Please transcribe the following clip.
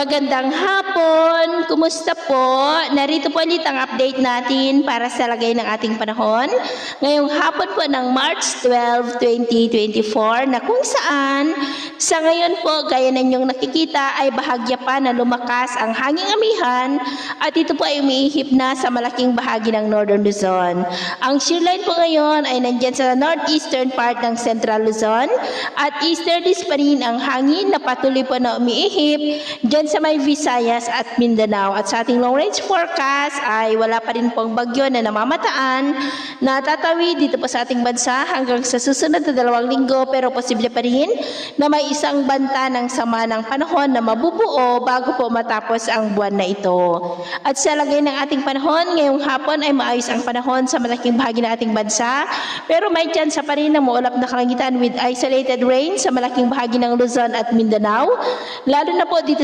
Magandang hapon! Kumusta po? Narito po ulit ang update natin para sa lagay ng ating panahon. Ngayong hapon po ng March 12, 2024 na kung saan sa ngayon po gaya ng inyong nakikita ay bahagya pa na lumakas ang hanging amihan at ito po ay umiihip na sa malaking bahagi ng Northern Luzon. Ang shear line po ngayon ay nandyan sa northeastern part ng Central Luzon at easterlies pa rin ang hangin na patuloy po na umiihip dyan sa may Visayas at Mindanao. At sa ating long range forecast ay wala pa rin pong bagyo na namamataan na tatawid dito po sa ating bansa hanggang sa susunod na 2 linggo, pero posible pa rin na may isang banta ng sama ng panahon na mabubuo bago po matapos ang buwan na ito. At sa lagay ng ating panahon, ngayong hapon ay maayos ang panahon sa malaking bahagi ng ating bansa, pero may tsansa pa rin ng maulap na kalangitan with isolated rain sa malaking bahagi ng Luzon at Mindanao, lalo na po dito